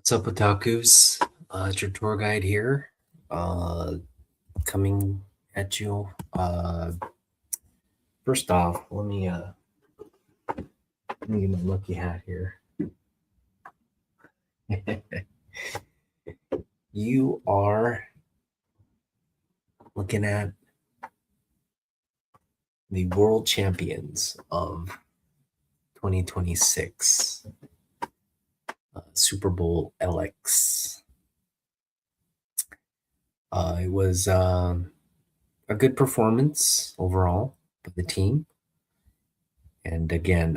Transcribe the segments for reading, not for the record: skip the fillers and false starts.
What's up, Otakus? It's your tour guide here, uh, coming at you. First off, let me get my lucky hat here. You are looking at the world champions of 2026 Super Bowl LX. It was a good performance overall by the team. And again,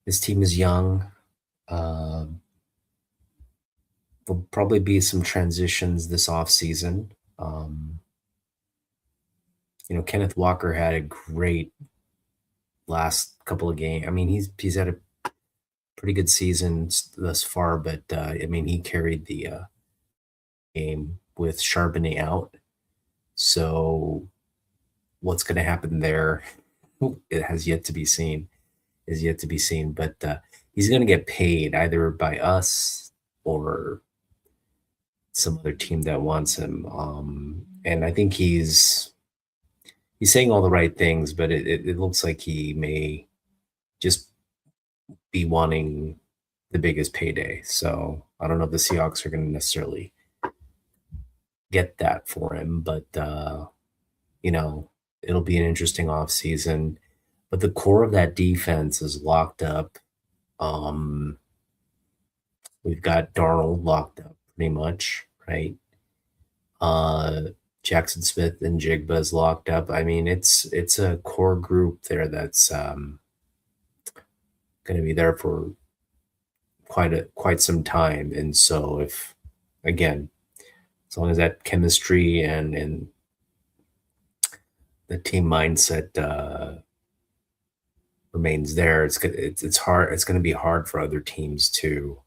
this team is young. Uh, there'll probably be some transitions this off season. Kenneth Walker had a great last couple of games. I mean, he's had a pretty good season thus far, but I mean, he carried the game with Charbonnet out. So, what's going to happen there? It has yet to be seen. Is yet to be seen, but he's going to get paid either by us or some other team that wants him. And I think he's saying all the right things, but it looks like he may just be wanting the biggest payday. So I don't know if the Seahawks are going to necessarily get that for him, but it'll be an interesting offseason. But the core of that defense is locked up. We've got Darnold locked up pretty much, right? Jackson Smith and Jigba is locked up. I mean, it's a core group there that's going to be there for quite some time. And so, if again, as long as that chemistry and the team mindset remains there, it's hard. It's going to be hard for other teams to,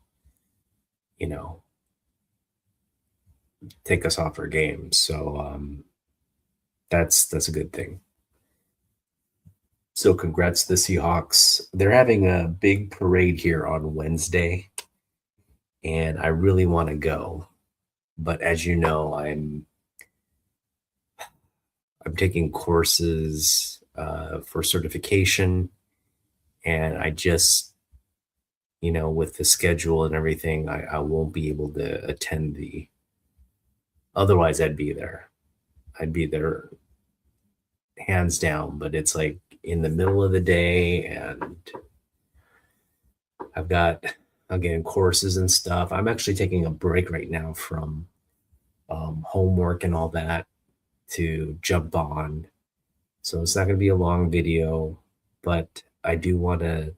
take us off our game. So that's a good thing. So congrats to the Seahawks. They're having a big parade here on Wednesday, and I really want to go. But as you know, I'm taking courses for certification, and I just, with the schedule and everything, I won't be able to attend the. Otherwise, I'd be there. I'd be there hands down, but it's like in the middle of the day, and I'm getting courses and stuff. I'm actually taking a break right now from homework and all that to jump on. So it's not going to be a long video, but I do want to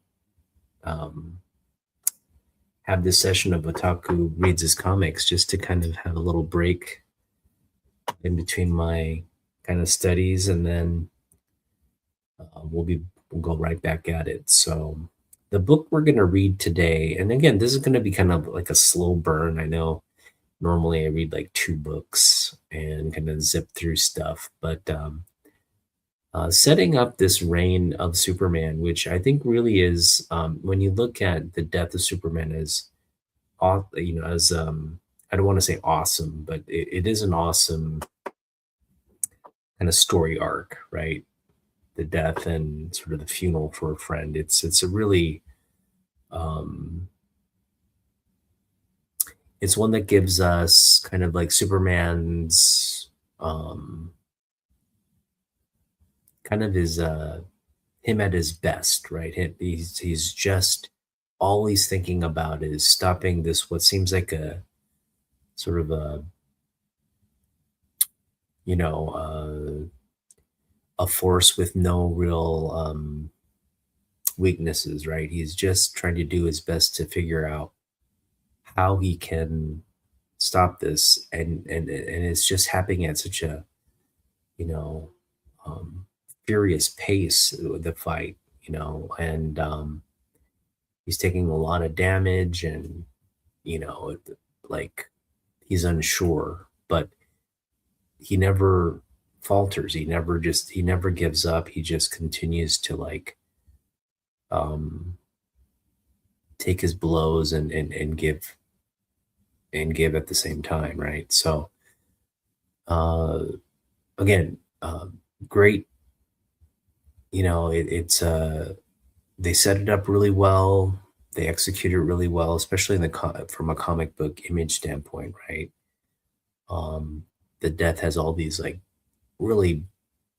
have this session of Otaku reads his comics just to kind of have a little break in between my kind of studies, and then we'll go right back at it. So the book we're going to read today, and again, this is going to be kind of like a slow burn. I know normally I read like 2 books and kind of zip through stuff, but setting up this reign of Superman, which I think really is, when you look at the death of Superman as, as I don't want to say awesome, but it is an awesome kind of story arc, right? The death and sort of the funeral for a friend. It's a really it's one that gives us kind of like Superman's kind of his him at his best, right? He's just all he's thinking about is stopping this what seems like a sort of a force with no real weaknesses, right? He's just trying to do his best to figure out how he can stop this, and it's just happening at such a furious pace with the fight, and he's taking a lot of damage, and like he's unsure, but he never falters. He never gives up. He just continues to like take his blows and give at the same time, right? So uh, again, great. It's they set it up really well. They execute it really well, especially from a comic book image standpoint, right? Um, the death has all these like really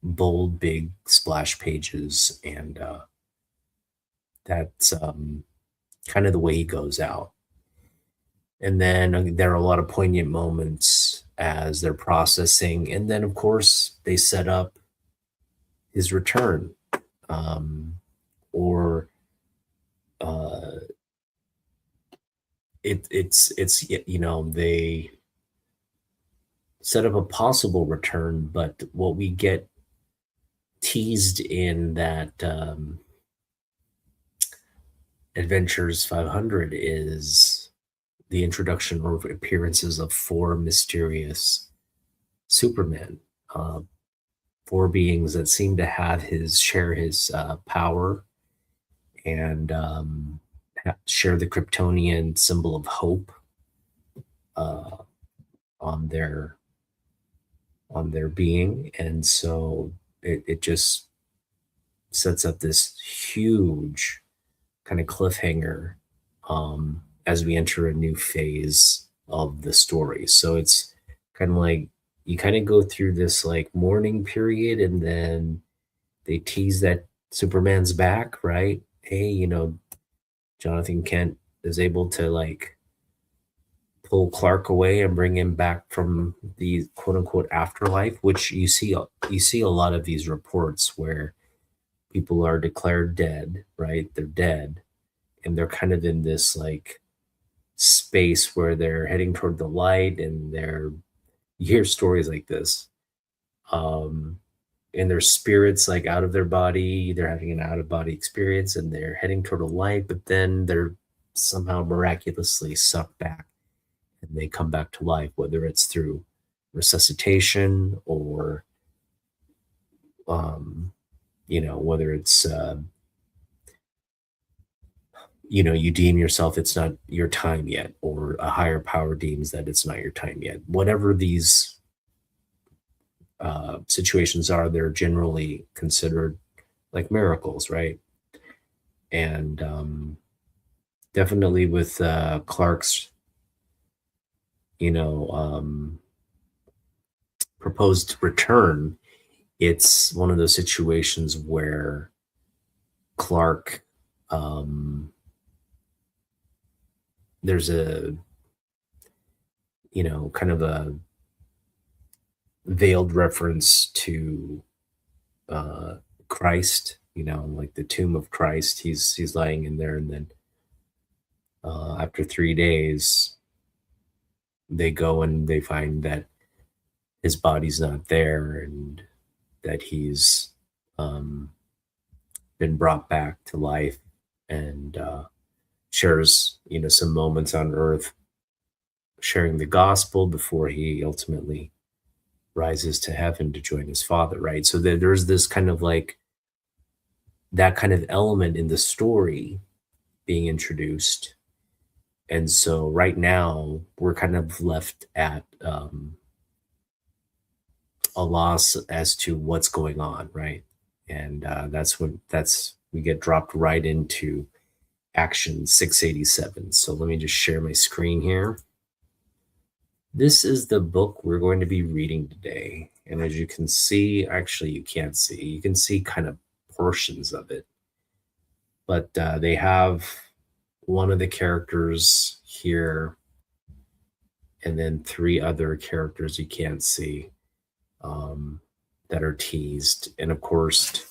bold, big splash pages, and that's kind of the way he goes out. And then there are a lot of poignant moments as they're processing, and then of course they set up his return, um, or uh, they set up a possible return, but what we get teased in that Adventures 500 is the introduction or appearances of four mysterious Supermen, uh, four beings that seem to have share his power and share the Kryptonian symbol of hope uh, on their being, and so it just sets up this huge kind of cliffhanger as we enter a new phase of the story. So it's kind of like you kind of go through this like mourning period, and then they tease that Superman's back, right? Hey, Jonathan Kent is able to like pull Clark away and bring him back from the quote unquote afterlife, which you see a lot of these reports where people are declared dead, right? They're dead, and they're kind of in this like space where they're heading toward the light, and you hear stories like this. Um and their spirits like out of their body, they're having an out of body experience and they're heading toward a light, but then they're somehow miraculously sucked back and they come back to life, whether it's through resuscitation or whether it's you deem yourself it's not your time yet, or a higher power deems that it's not your time yet. Whatever these situations are, they're generally considered like miracles, right? And definitely with Clark's, proposed return, it's one of those situations where Clark, there's a, kind of a veiled reference to uh, Christ, like the tomb of Christ. He's lying in there, and then after 3 days, they go and they find that his body's not there, and that he's um, been brought back to life, and shares some moments on Earth, sharing the gospel before he ultimately rises to heaven to join his Father. Right. So there's this kind of like that kind of element in the story being introduced. And so right now we're kind of left at a loss as to what's going on, right? And that's we get dropped right into Action 687. So let me just share my screen here. This is the book we're going to be reading today. And as you can see, actually you can't see, you can see kind of portions of it. But they have one of the characters here, and then three other characters you can't see that are teased. And of course,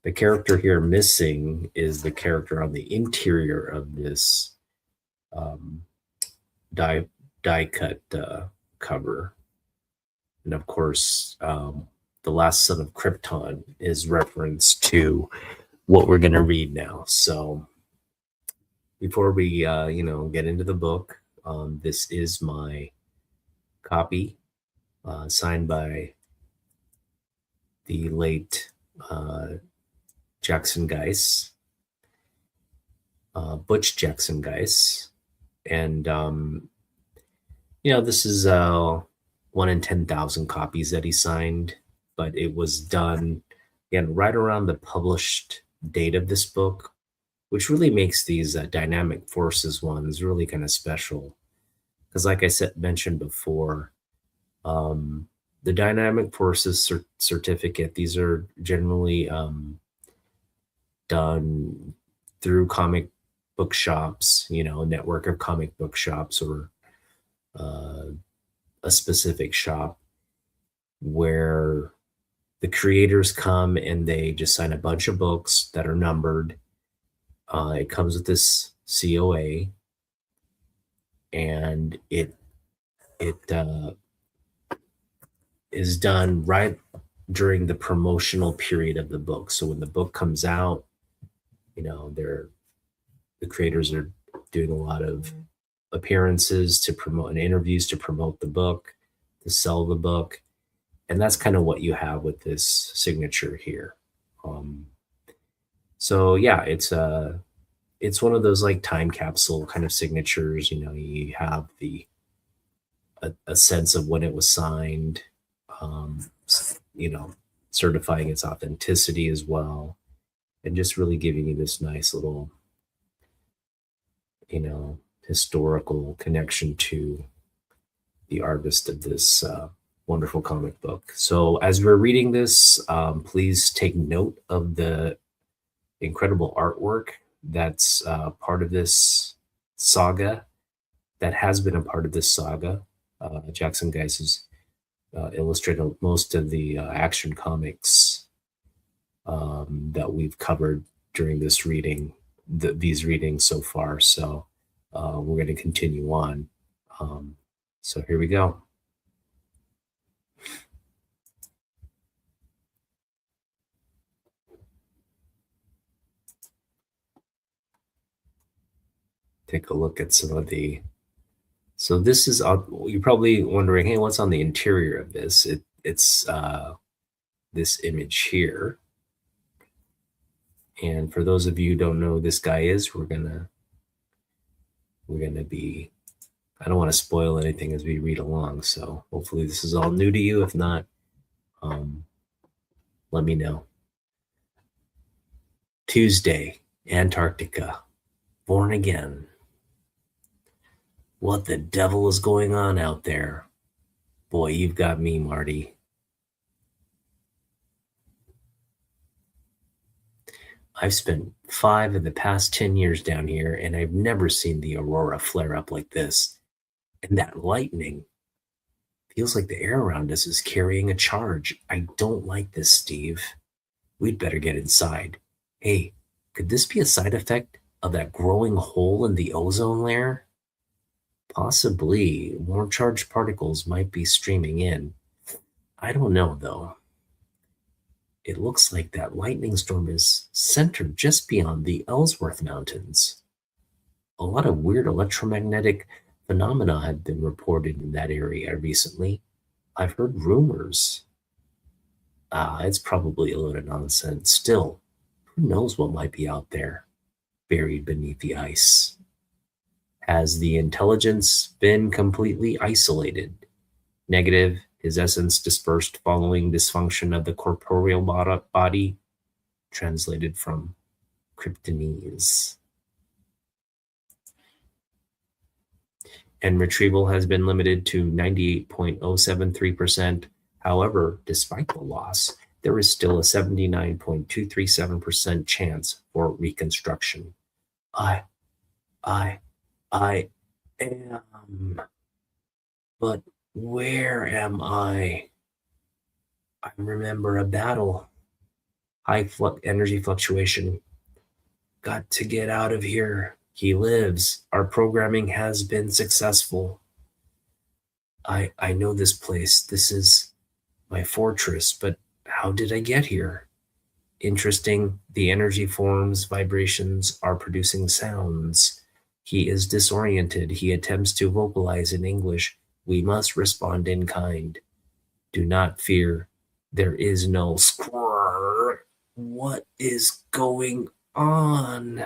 the character here missing is the character on the interior of this die cut cover. And of course, the last son of Krypton is reference to what we're going to read now. So before we get into the book, this is my copy signed by the late Jackson Geiss. Butch Jackson guys. And, this is 1 in 10,000 copies that he signed, but it was done, again, right around the published date of this book, which really makes these Dynamic Forces ones really kind of special. Because, like I said, mentioned before, the Dynamic Forces certificate, these are generally done through comic book shops, a network of comic book shops, or uh, a specific shop where the creators come and they just sign a bunch of books that are numbered. It comes with this COA, and it is done right during the promotional period of the book. So when the book comes out, the creators are doing a lot of appearances to promote and interviews to promote the book, to sell the book. And that's kind of what you have with this signature here. So yeah, it's one of those like time capsule kind of signatures. You have a sense of when it was signed, um, you know, certifying its authenticity as well, and just really giving you this nice little, historical connection to the artist of this wonderful comic book. So as we're reading this, please take note of the incredible artwork that's part of this saga, that has been a part of this saga. Jackson Guys has illustrated most of the Action Comics that we've covered during this reading, these readings so far. So we're going to continue on. So here we go. Take a look at some of the. So this is, you're probably wondering, hey, what's on the interior of this? It's this image here. And for those of you who don't know who this guy is, we're gonna be, I don't want to spoil anything as we read along, so hopefully this is all new to you. If not, let me know. Tuesday, Antarctica, born again. What the devil is going on out there? Boy, you've got me, Marty. I've spent 5 of the past 10 years down here, and I've never seen the aurora flare up like this. And that lightning feels like the air around us is carrying a charge. I don't like this, Steve. We'd better get inside. Hey, could this be a side effect of that growing hole in the ozone layer? Possibly. More charged particles might be streaming in. I don't know, though. It looks like that lightning storm is centered just beyond the Ellsworth Mountains. A lot of weird electromagnetic phenomena have been reported in that area recently. I've heard rumors. It's probably a load of nonsense. Still, who knows what might be out there, buried beneath the ice? Has the intelligence been completely isolated? Negative, his essence dispersed following dysfunction of the corporeal body, translated from Kryptonese. And retrieval has been limited to 98.073%. However, despite the loss, there is still a 79.237% chance for reconstruction. I am. But where am I? I remember a battle. High energy fluctuation. Got to get out of here. He lives. Our programming has been successful. I know this place. This is my fortress, but how did I get here? Interesting. The energy forms, vibrations are producing sounds. He is disoriented. He attempts to vocalize in English. We must respond in kind. Do not fear. There is no squirr. What is going on?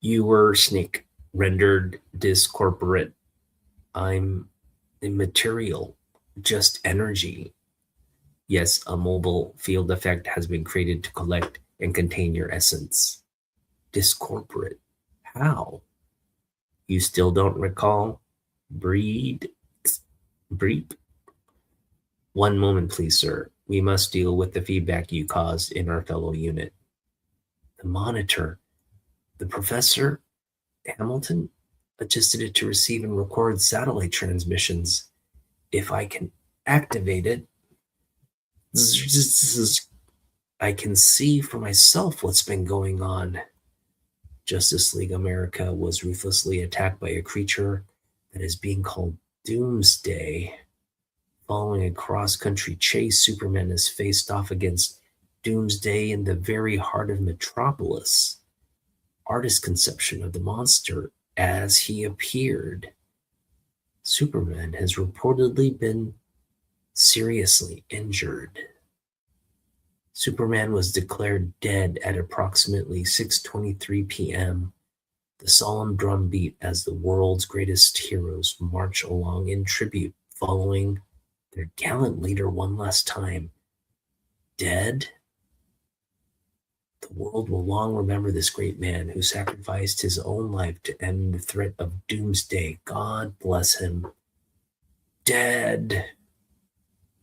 You were snake, rendered discorporate. I'm immaterial, just energy. Yes, a mobile field effect has been created to collect and contain your essence. Discorporate. How? You still don't recall? Breed? Breed? One moment, please, sir. We must deal with the feedback you caused in our fellow unit. The monitor. The professor, Hamilton, adjusted it to receive and record satellite transmissions. If I can activate it, I can see for myself what's been going on. Justice League America was ruthlessly attacked by a creature that is being called Doomsday. Following a cross-country chase, Superman has faced off against Doomsday in the very heart of Metropolis. Artist conception of the monster as he appeared. Superman has reportedly been seriously injured. Superman was declared dead at approximately 6:23 p.m. The solemn drum beat as the world's greatest heroes march along in tribute, following their gallant leader one last time. Dead? The world will long remember this great man who sacrificed his own life to end the threat of doomsday. God bless him. Dead.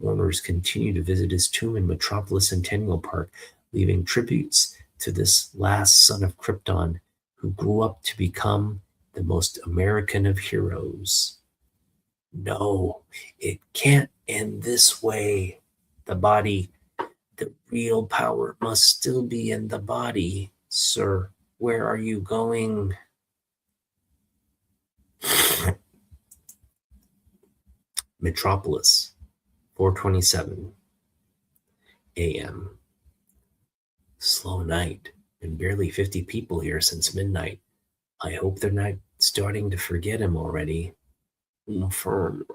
Mourners continue to visit his tomb in Metropolis Centennial Park, leaving tributes to this last son of Krypton who grew up to become the most American of heroes. No, it can't end this way. The body, the real power must still be in the body. Sir, where are you going? Metropolis, 4:27 a.m. Slow night. Been barely 50 people here since midnight. I hope they're not starting to forget him already. Firm.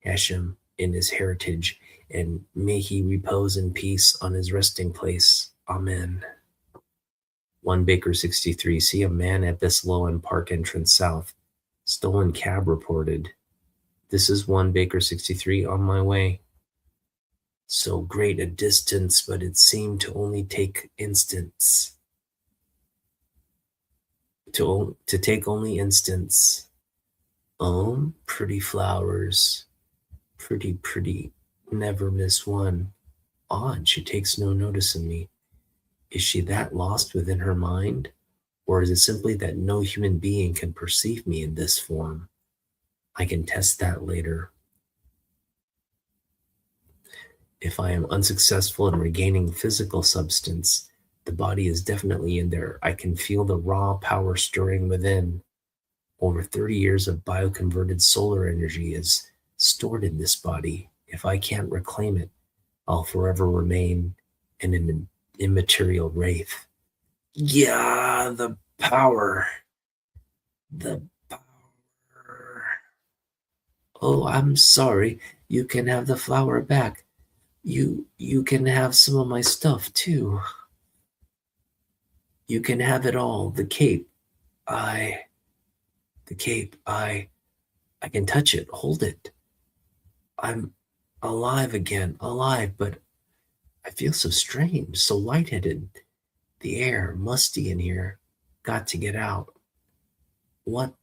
Hashem in his heritage, and may he repose in peace on his resting place. Amen. 1 Baker 63. See a man at Bislow Park entrance south. Stolen cab reported. This is 1 Baker 63 on my way. So great a distance, but it seemed to only take instants. To take only instants. Pretty flowers. Pretty, never miss one. Odd, she takes no notice of me. Is she that lost within her mind? Or is it simply that no human being can perceive me in this form? I can test that later. If I am unsuccessful in regaining physical substance, the body is definitely in there. I can feel the raw power stirring within. Over 30 years of bioconverted solar energy is stored in this body. If I can't reclaim it, I'll forever remain an immaterial wraith. Yeah, the power. The power. Oh, I'm sorry. You can have the flower back. You can have some of my stuff too. You can have it all. The cape. I can touch it, hold it. I'm alive again, alive, but I feel so strange, so lightheaded. The air, musty in here. Got to get out. What?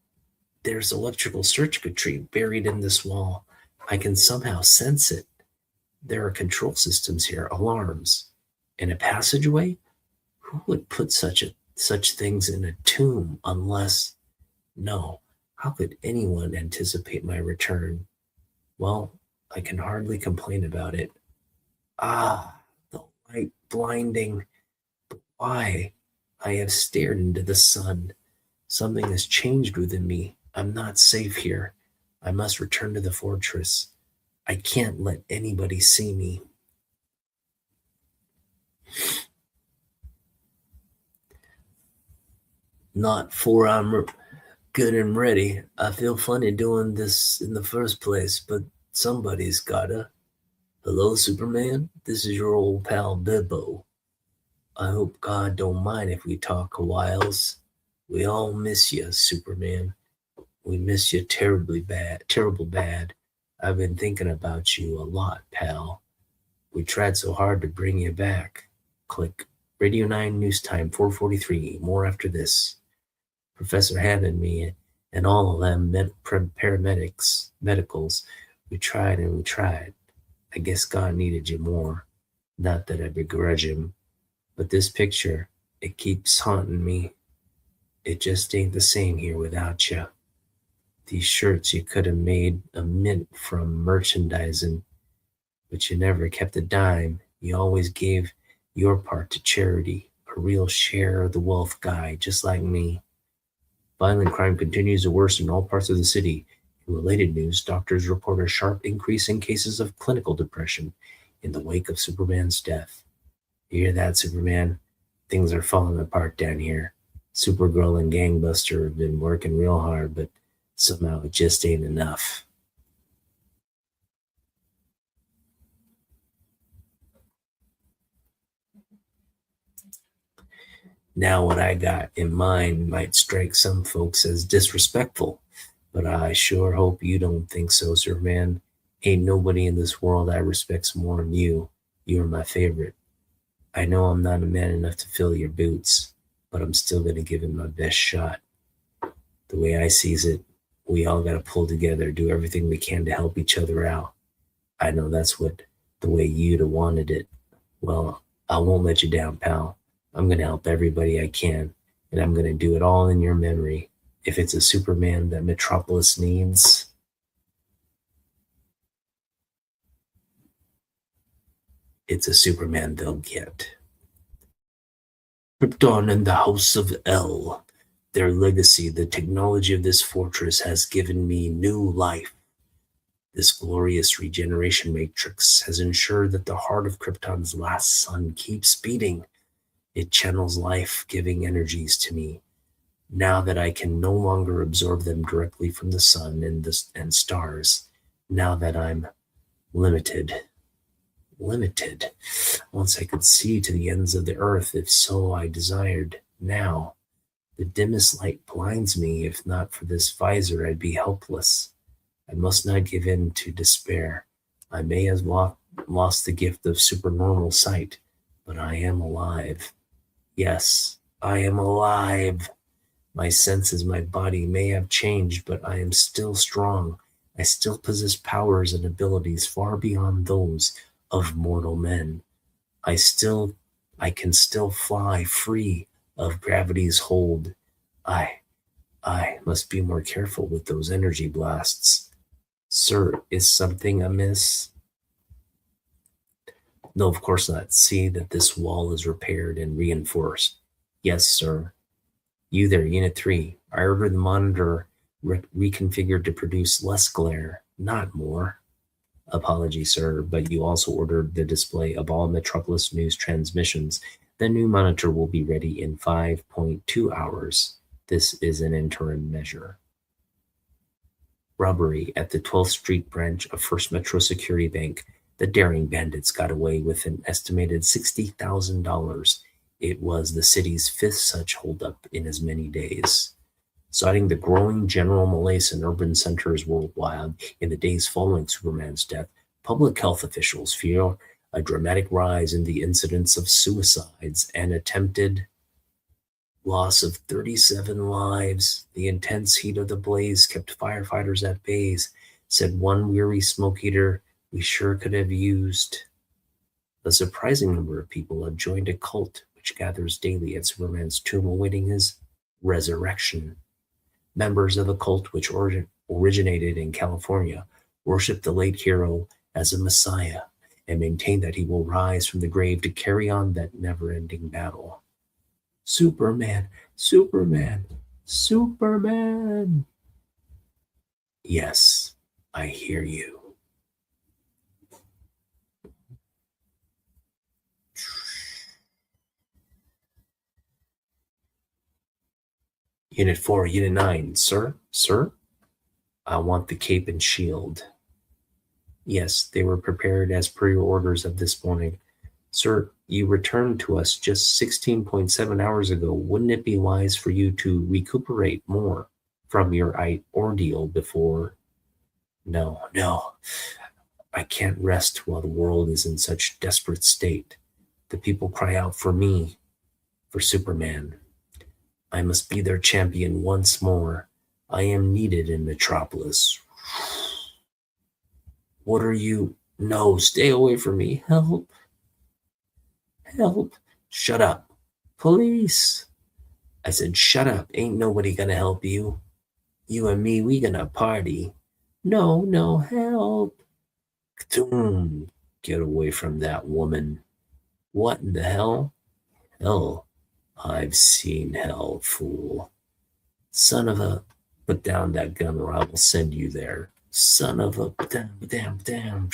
There's electrical circuitry buried in this wall. I can somehow sense it. There are control systems here, alarms. In a passageway? Who would put such things in a tomb unless... No, how could anyone anticipate my return? Well, I can hardly complain about it. Ah, the light blinding. But why? I have stared into the sun. Something has changed within me. I'm not safe here. I must return to the fortress. I can't let anybody see me. Not for I'm good and ready. I feel funny doing this in the first place, but somebody's gotta. Hello, Superman. This is your old pal Bibbo. I hope God don't mind if we talk a whiles. We all miss you, Superman. We miss you terribly bad, terrible bad. I've been thinking about you a lot, pal. We tried so hard to bring you back. Click. Radio 9 News Time 4:43. More after this. Professor Ham and me and all of them paramedics, medicals. We tried and we tried. I guess God needed you more. Not that I begrudge him, but this picture, it keeps haunting me. It just ain't the same here without you. These shirts you could have made a mint from merchandising, but you never kept a dime. You always gave your part to charity, a real share of the wealth guy, just like me. Violent crime continues to worsen in all parts of the city. In related news, doctors report a sharp increase in cases of clinical depression in the wake of Superman's death. You hear that, Superman? Things are falling apart down here. Supergirl and Gangbuster have been working real hard, but somehow it just ain't enough. Now, what I got in mind might strike some folks as disrespectful, but I sure hope you don't think so, Superman. Ain't nobody in this world I respects more than you. You're my favorite. I know I'm not a man enough to fill your boots, but I'm still gonna give it my best shot. The way I sees it, we all gotta pull together, do everything we can to help each other out. I know that's what the way you'd have wanted it. Well, I won't let you down, pal. I'm gonna help everybody I can, and I'm gonna do it all in your memory. If it's a Superman that Metropolis needs, it's a Superman they'll get. Krypton and the House of El. Their legacy, the technology of this fortress has given me new life. This glorious regeneration matrix has ensured that the heart of Krypton's last sun keeps beating. It channels life-giving energies to me. Now that I can no longer absorb them directly from the sun and stars, now that I'm limited. Once I could see to the ends of the earth, if so I desired. Now, the dimmest light blinds me. If not for this visor, I'd be helpless. I must not give in to despair. I may have lost the gift of supernormal sight, but I am alive. Yes, I am alive. My senses, my body may have changed, but I am still strong. I still possess powers and abilities far beyond those of mortal men. I can still fly free of gravity's hold. I I must be more careful with those energy blasts. Sir, is something amiss? No, of course not. See that this wall is repaired and reinforced. Yes, sir. You there, Unit 3. I ordered the monitor reconfigured to produce less glare, not more. Apology, sir, but you also ordered the display of all Metropolis News transmissions. The new monitor will be ready in 5.2 hours. This is an interim measure. Robbery at the 12th Street branch of First Metro Security Bank. The daring bandits got away with an estimated $60,000. It was the city's fifth such holdup in as many days. Citing the growing general malaise in urban centers worldwide in the days following Superman's death, public health officials fear a dramatic rise in the incidence of suicides and attempted loss of 37 lives. The intense heat of the blaze kept firefighters at bay, said one weary smoke eater. We sure could have used. A surprising number of people have joined a cult which gathers daily at Superman's tomb awaiting his resurrection. Members of the cult, which originated in California, worship the late hero as a messiah and maintain that he will rise from the grave to carry on that never-ending battle. Superman, Superman, Superman. Yes, I hear you. Unit 4, Unit 9. Sir? I want the cape and shield. Yes, they were prepared as per your orders of this morning. Sir, you returned to us just 16.7 hours ago. Wouldn't it be wise for you to recuperate more from your ordeal before? No, no, I can't rest while the world is in such desperate state. The people cry out for me, for Superman. I must be their champion once more. I am needed in Metropolis. What are you? No, stay away from me. Help, help. Shut up. Police. I said, shut up. Ain't nobody gonna help you. You and me, we gonna party. No, no, help. Doom. Get away from that woman. What in the hell? Hell. I've seen hell, fool. Son of a. Put down that gun or I will send you there. Son of a. Damn, damn, damn.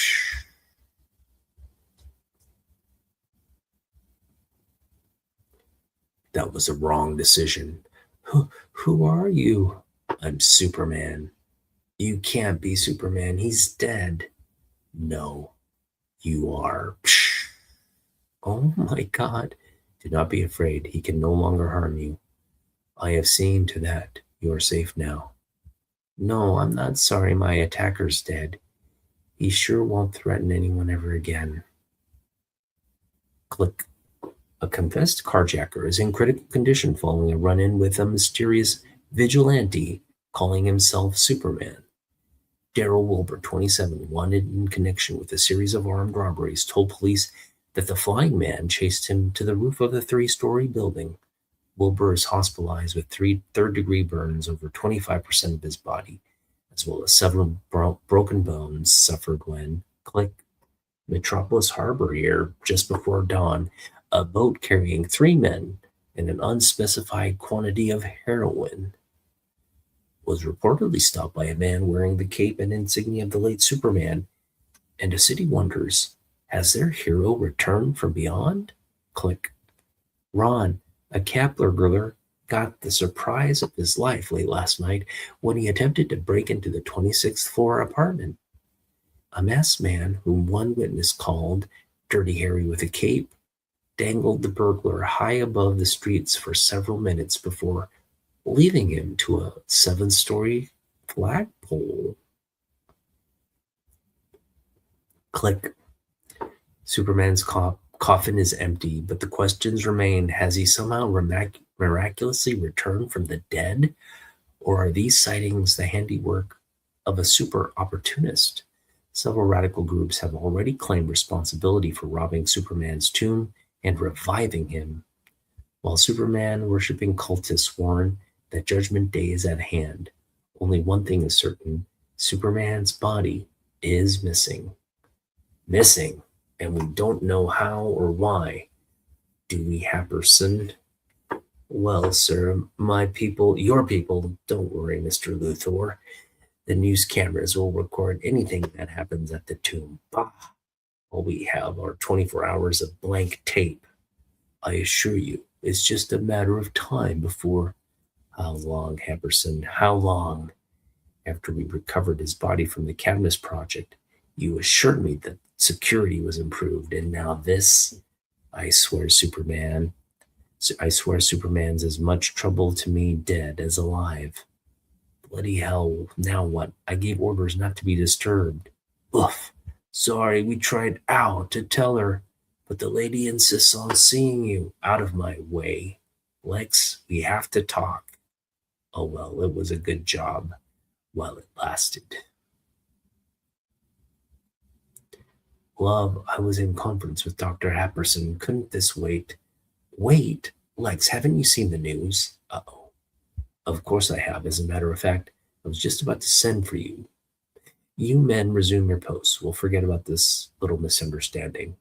That was a wrong decision. Who are you? I'm Superman. You can't be Superman. He's dead. No, you are. Oh my God. Do not be afraid. He can no longer harm you. I have seen to that. You are safe now. No, I'm not sorry my attacker's dead. He sure won't threaten anyone ever again. Click. A confessed carjacker is in critical condition following a run in with a mysterious vigilante calling himself Superman. Daryl Wilbur, 27, wanted in connection with a series of armed robberies, told police that the flying man chased him to the roof of the three-story building. Wilbur is hospitalized with third-degree burns over 25% of his body, as well as several broken bones suffered when, click, Metropolis Harbor here just before dawn, a boat carrying 3 men and an unspecified quantity of heroin was reportedly stopped by a man wearing the cape and insignia of the late Superman, and the city wonders, has their hero returned from beyond? Click. Ron, a cab burglar, got the surprise of his life late last night when he attempted to break into the 26th floor apartment. A masked man, whom one witness called Dirty Harry with a cape, dangled the burglar high above the streets for several minutes before leading him to a 7-story flagpole. Click. Superman's coffin is empty, but the questions remain. Has he somehow miraculously returned from the dead? Or are these sightings the handiwork of a super opportunist? Several radical groups have already claimed responsibility for robbing Superman's tomb and reviving him, while Superman worshipping cultists warn that Judgment Day is at hand. Only one thing is certain: Superman's body is missing. Missing, and we don't know how or why. Do we, Happerson? Well, sir, my people, your people, don't worry, Mr. Luthor. The news cameras will record anything that happens at the tomb. Bah! All we have are 24 hours of blank tape. I assure you, it's just a matter of time before. How long, Happerson? How long? After we recovered his body from the Cadmus project, you assured me that security was improved, and now this? I swear, Superman. I swear Superman's as much trouble to me dead as alive. Bloody hell, now what? I gave orders not to be disturbed. Oof. Sorry, we tried to tell her, but the lady insists on seeing you. Out of my way. Lex, we have to talk. Oh well, it was a good job while it lasted. Love, I was in conference with Dr. Happerson. Couldn't this wait? Wait? Lex, haven't you seen the news? Uh-oh. Of course I have. As a matter of fact, I was just about to send for you. You men resume your posts. We'll forget about this little misunderstanding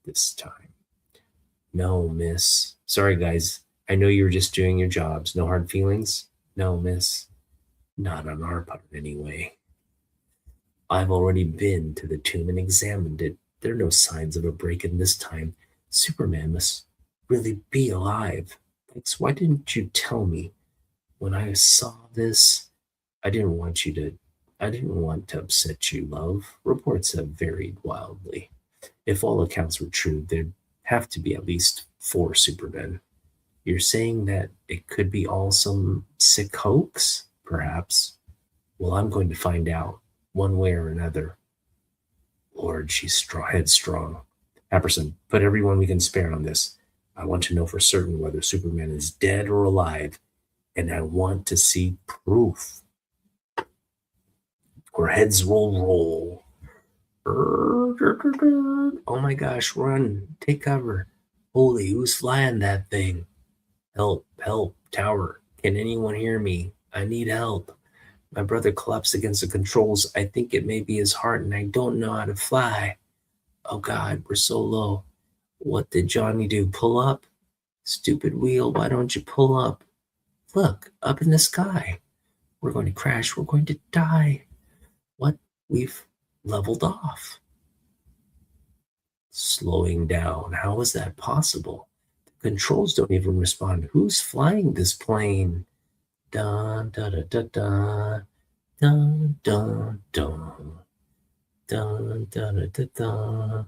this time. No, miss. Sorry, guys. I know you were just doing your jobs. No hard feelings? No, miss. Not on our part, anyway. I've already been to the tomb and examined it. There are no signs of a break-in this time. Superman must really be alive. Lex, why didn't you tell me? When I saw this, I didn't want to upset you, love. Reports have varied wildly. If all accounts were true, there'd have to be at least 4 Supermen. You're saying that it could be all some sick hoax, perhaps? Well, I'm going to find out, one way or another. Lord, she's headstrong. Apperson, put everyone we can spare on this. I want to know for certain whether Superman is dead or alive, and I want to see proof. Or heads roll. Oh my gosh, run. Take cover. Holy, who's flying that thing? Help, help, tower. Can anyone hear me? I need help. My brother collapsed against the controls. I think it may be his heart, and I don't know how to fly. Oh God, we're so low. What did Johnny do? Pull up? Stupid wheel, why don't you pull up? Look, up in the sky. We're going to crash. We're going to die. What? We've leveled off. Slowing down. How is that possible? The controls don't even respond. Who's flying this plane? Dun, da, da, da, da. Dun, dun, dun. Dun, dun, dun, dun, dun.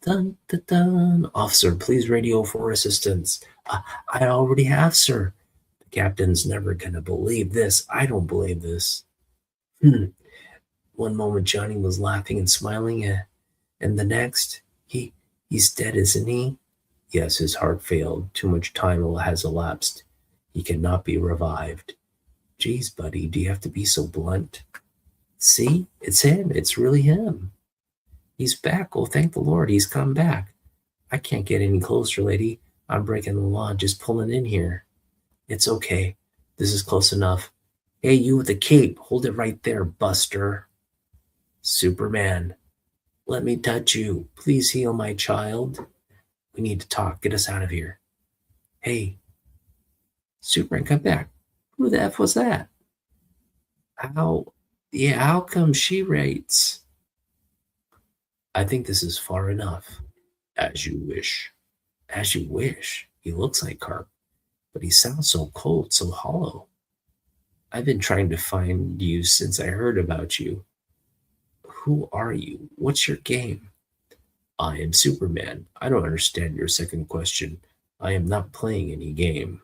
Dun, dun, dun. Officer, please radio for assistance. I already have, sir. The captain's never going to believe this. I don't believe this. One moment Johnny was laughing and smiling, and the next, he's dead, isn't he? Yes, his heart failed. Too much time has elapsed. He cannot be revived. Geez, buddy, do you have to be so blunt? See, it's him. It's really him. He's back. Oh, thank the Lord, he's come back. I can't get any closer, lady. I'm breaking the law, just pulling in here. It's okay. This is close enough. Hey, you with the cape, hold it right there, Buster. Superman, let me touch you. Please heal my child. We need to talk. Get us out of here. Hey, Superman, come back. Who the F was that? How come she rates? I think this is far enough. As you wish. As you wish. He looks like Carp, but he sounds so cold, so hollow. I've been trying to find you since I heard about you. Who are you? What's your game? I am Superman. I don't understand your second question. I am not playing any game.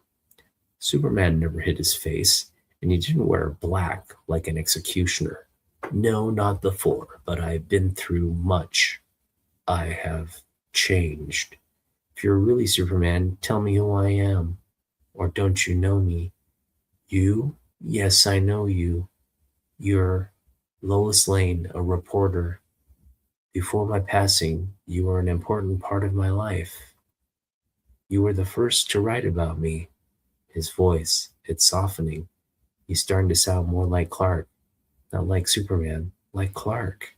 Superman never hid his face, and he didn't wear black like an executioner. No, not before, but I've been through much. I have changed. If you're really Superman, tell me who I am. Or don't you know me? You? Yes, I know you. You're Lois Lane, a reporter. Before my passing, you were an important part of my life. You were the first to write about me. His voice, it's softening. He's starting to sound more like Clark. Not like Superman, like Clark.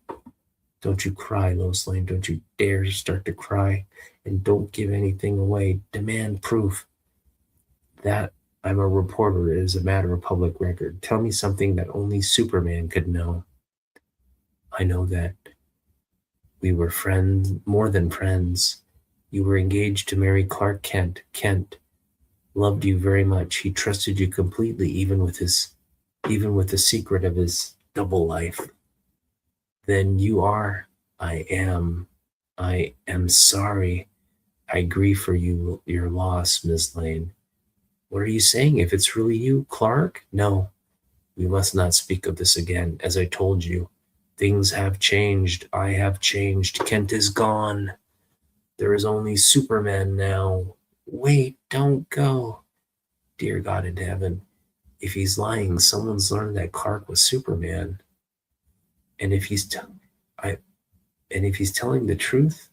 Don't you cry, Lois Lane. Don't you dare start to cry. And don't give anything away. Demand proof. That I'm a reporter is a matter of public record. Tell me something that only Superman could know. I know that we were friends, more than friends. You were engaged to marry Clark Kent. Kent loved you very much. He trusted you completely, even with the secret of his double life. Then you are. I am sorry. I grieve for you, your loss, Miss Lane. What are you saying? If it's really you, Clark? No, we must not speak of this again. As I told you, things have changed. I have changed. Kent is gone. There is only Superman now. Wait, don't go. Dear God in heaven, if he's lying, someone's learned that Clark was Superman. And if he's telling the truth,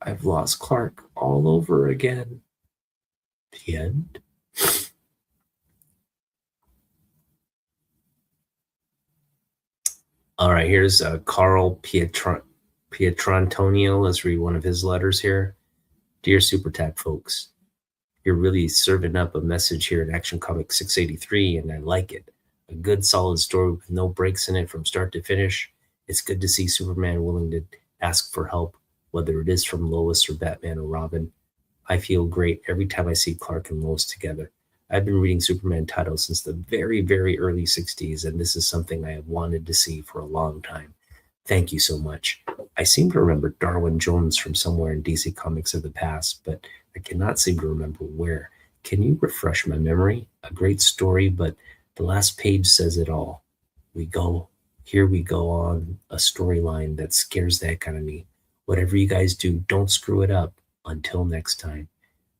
I've lost Clark all over again. The end. All right, here's Carl Pietrantonio. Let's read one of his letters here. Dear Super Tap folks, you're really serving up a message here in Action Comics 683, and I like it. A good, solid story with no breaks in it from start to finish. It's good to see Superman willing to ask for help, whether it is from Lois or Batman or Robin. I feel great every time I see Clark and Lois together. I've been reading Superman titles since the very, very early 60s, and this is something I have wanted to see for a long time. Thank you so much. I seem to remember Darwin Jones from somewhere in DC Comics of the past, but I cannot seem to remember where. Can you refresh my memory? A great story, but the last page says it all. We go, here we go on a storyline that scares the heck out of me. Whatever you guys do, don't screw it up. Until next time.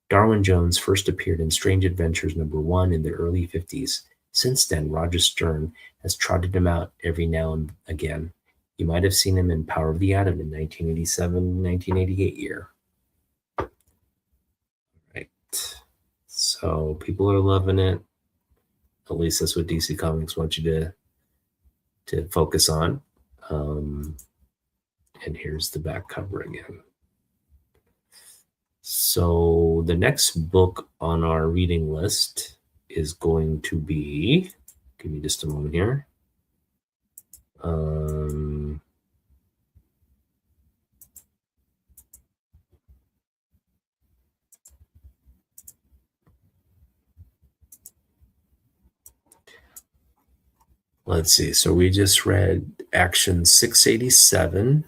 Darwin Jones first appeared in Strange Adventures #1 in the early 50s. Since then, Roger Stern has trotted him out every now and again. You might have seen him in Power of the Atom in 1987, 1988 year. Right. So people are loving it. At least that's what DC Comics wants you to focus on. And here's the back cover again. So the next book on our reading list is going to be, give me just a moment here. Let's see. So we just read Action 687.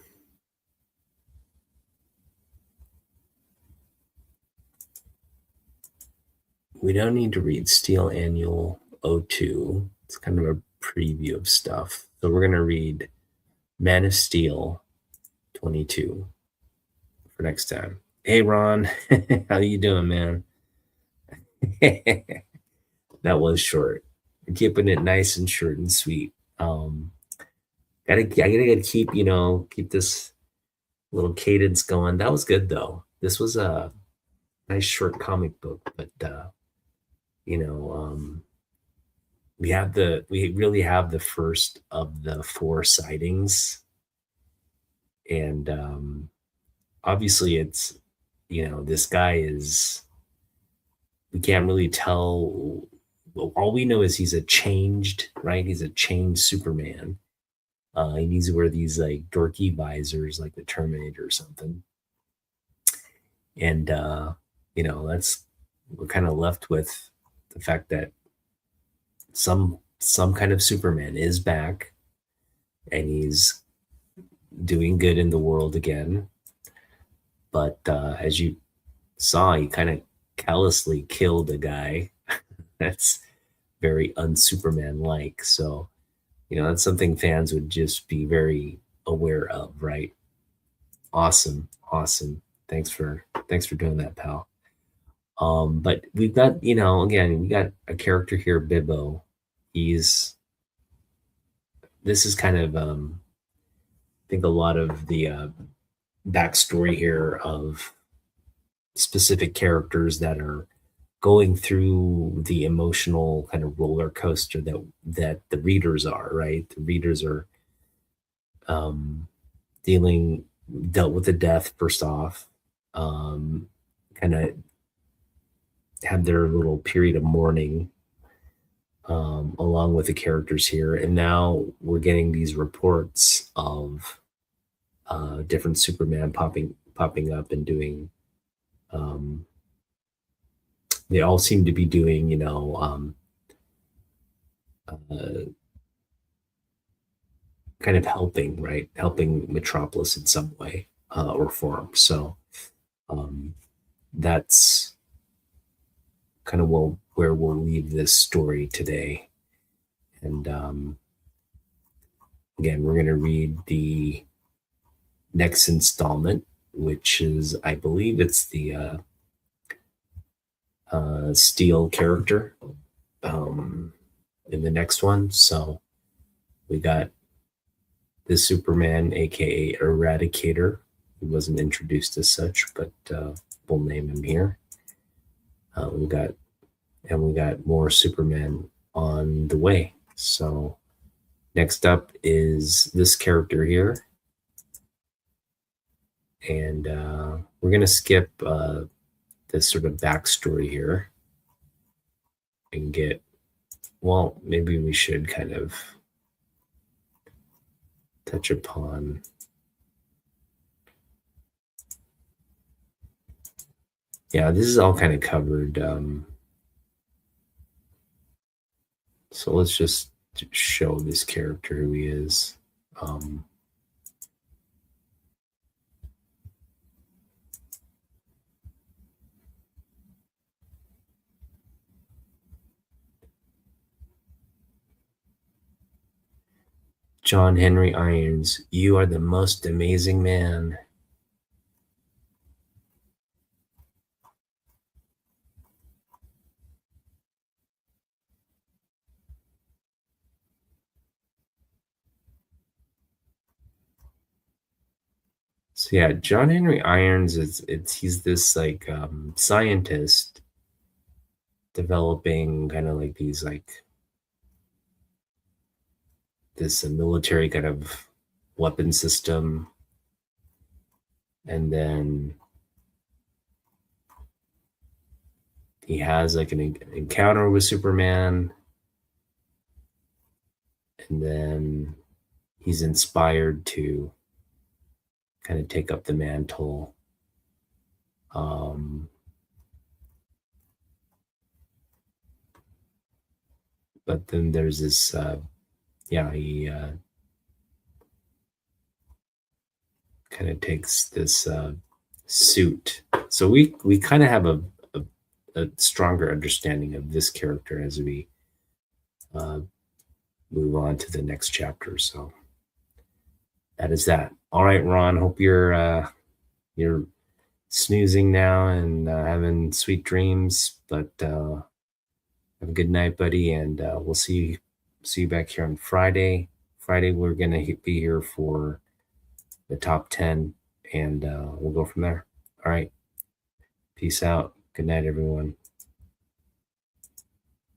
We don't need to read Steel Annual 02. It's kind of a preview of stuff. So we're going to read Man of Steel 22 for next time. Hey, Ron. How you doing, man? That was short. We're keeping it nice and short and sweet. I gotta keep, keep this little cadence going. That was good though. This was a nice short comic book, but we really have the first of the 4 sightings, and obviously it's this guy is, we can't really tell. All we know is he's a changed, right? He's a changed Superman. He needs to wear these like dorky visors like the Terminator or something. And that's, we're kind of left with the fact that some kind of Superman is back and he's doing good in the world again. But as you saw, he kind of callously killed a guy. That's very un-Superman like. So, that's something fans would just be very aware of, right? Awesome. Thanks for doing that, pal. But we've got, again, we got a character here, Bibbo. This is kind of, I think a lot of the backstory here of specific characters that are going through the emotional kind of roller coaster that the readers are, right? The readers are dealt with the death first off, kind of had their little period of mourning, along with the characters here, and now we're getting these reports of different Superman popping up and doing. They all seem to be doing, kind of helping, right? Helping Metropolis in some way or form. So that's kind of where we'll leave this story today. And again, we're going to read the next installment, which is, I believe it's the Steel character in the next one. So we got the Superman, aka Eradicator. He wasn't introduced as such, but we'll name him here. We got more Superman on the way. So next up is this character here, and we're gonna skip this sort of backstory here and maybe we should kind of touch upon. Yeah, this is all kind of covered. So let's just show this character who he is. John Henry Irons, you are the most amazing man. So yeah, John Henry Irons he's this like scientist developing kind of like these like this military kind of weapon system, and then he has like an encounter with Superman, and then he's inspired to kind of take up the mantle. Um, but then there's this, yeah, he kind of takes this suit. So we kind of have a stronger understanding of this character as we uh, move on to the next chapter. So that is that. All right, Ron. Hope you're snoozing now and having sweet dreams. But have a good night, buddy, and we'll see you back here on Friday. Friday we're gonna be here for the top 10, and we'll go from there. All right. Peace out. Good night, everyone.